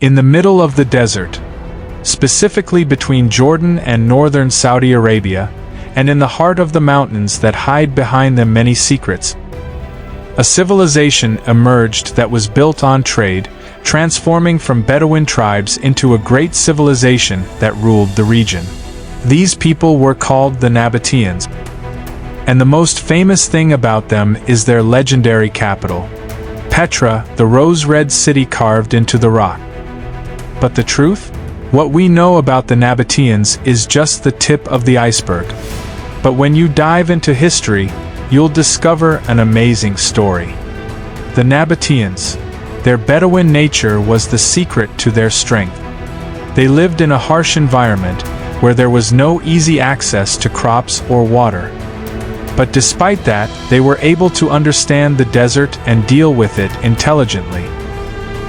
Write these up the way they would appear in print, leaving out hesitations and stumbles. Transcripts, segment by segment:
In the middle of the desert, specifically between Jordan and northern Saudi Arabia, and in the heart of the mountains that hide behind them many secrets, a civilization emerged that was built on trade, transforming from Bedouin tribes into a great civilization that ruled the region. These people were called the Nabataeans, and the most famous thing about them is their legendary capital, Petra, the rose-red city carved into the rock. But the truth? What we know about the Nabataeans is just the tip of the iceberg. But when you dive into history, you'll discover an amazing story. The Nabataeans, their Bedouin nature was the secret to their strength. They lived in a harsh environment where there was no easy access to crops or water. But despite that, they were able to understand the desert and deal with it intelligently.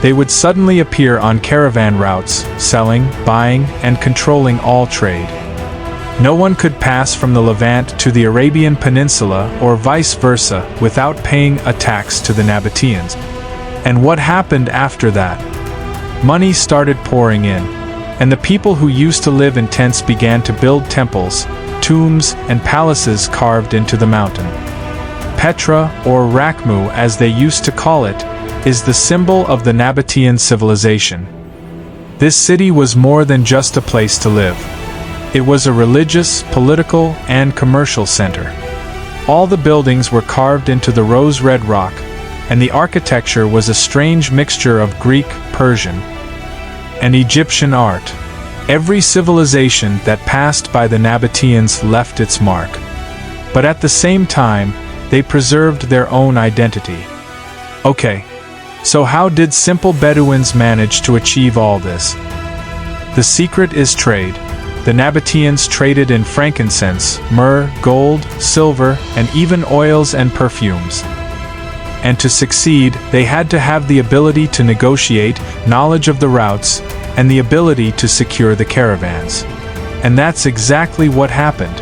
They would suddenly appear on caravan routes, selling, buying, and controlling all trade. No one could pass from the Levant to the Arabian Peninsula or vice versa without paying a tax to the Nabataeans. And what happened after that? Money started pouring in, and the people who used to live in tents began to build temples, tombs, and palaces carved into the mountain. Petra, or Rakhmu as they used to call it, is the symbol of the Nabataean civilization. This city was more than just a place to live. It was a religious, political, and commercial center. All the buildings were carved into the rose-red rock, and the architecture was a strange mixture of Greek, Persian, and Egyptian art. Every civilization that passed by the Nabataeans left its mark. But at the same time, they preserved their own identity. Okay, so how did simple Bedouins manage to achieve all this? The secret is trade. The Nabataeans traded in frankincense, myrrh, gold, silver, and even oils and perfumes. And to succeed, they had to have the ability to negotiate, knowledge of the routes, and the ability to secure the caravans. And that's exactly what happened.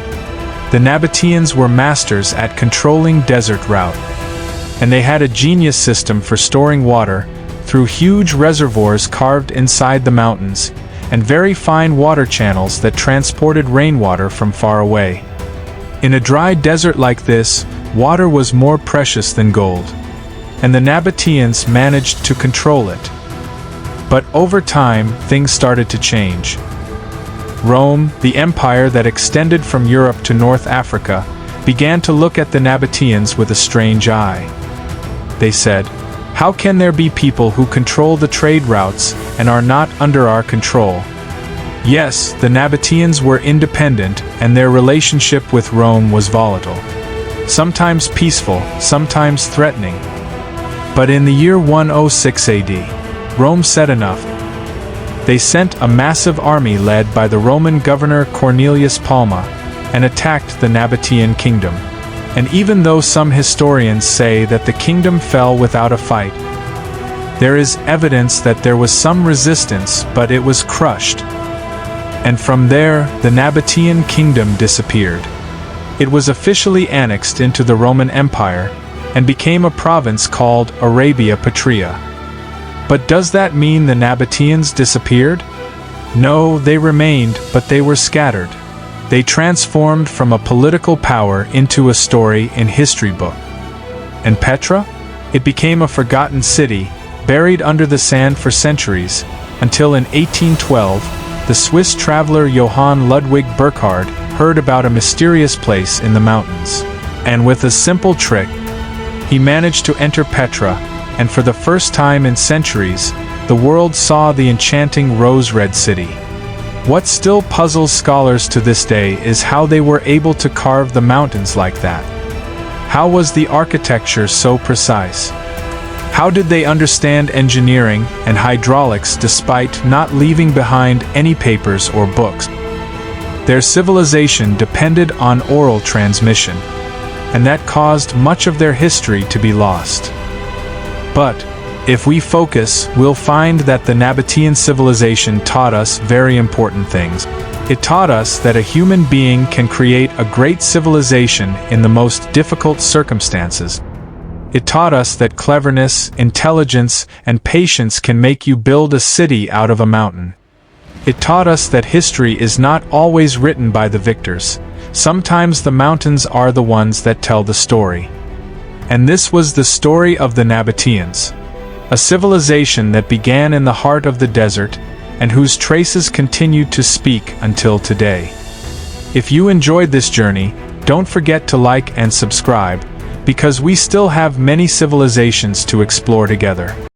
The Nabataeans were masters at controlling desert route, and they had a genius system for storing water through huge reservoirs carved inside the mountains, and very fine water channels that transported rainwater from far away. In a dry desert like this, water was more precious than gold, and the Nabataeans managed to control it. But over time, things started to change. Rome, the empire that extended from Europe to North Africa, began to look at the Nabataeans with a strange eye. They said, "How can there be people who control the trade routes and are not under our control?" Yes, the Nabataeans were independent, and their relationship with Rome was volatile. Sometimes peaceful, sometimes threatening. But in the year 106 AD, Rome said enough. They sent a massive army led by the Roman governor Cornelius Palma and attacked the Nabataean kingdom. And even though some historians say that the kingdom fell without a fight, there is evidence that there was some resistance, but it was crushed. And from there, the Nabataean kingdom disappeared. It was officially annexed into the Roman Empire and became a province called Arabia Petraea. But does that mean the Nabataeans disappeared? No, they remained, but they were scattered. They transformed from a political power into a story in history book. And Petra? It became a forgotten city, buried under the sand for centuries, until in 1812, the Swiss traveler Johann Ludwig Burckhardt heard about a mysterious place in the mountains. And with a simple trick, he managed to enter Petra, and for the first time in centuries, the world saw the enchanting rose-red city. What still puzzles scholars to this day is how they were able to carve the mountains like that. How was the architecture so precise? How did they understand engineering and hydraulics despite not leaving behind any papers or books? Their civilization depended on oral transmission, and that caused much of their history to be lost. But if we focus, we'll find that the Nabataean civilization taught us very important things. It taught us that a human being can create a great civilization in the most difficult circumstances. It taught us that cleverness, intelligence, and patience can make you build a city out of a mountain. It taught us that history is not always written by the victors. Sometimes the mountains are the ones that tell the story. And this was the story of the Nabataeans, a civilization that began in the heart of the desert and whose traces continue to speak until today. If you enjoyed this journey, don't forget to like and subscribe, because we still have many civilizations to explore together.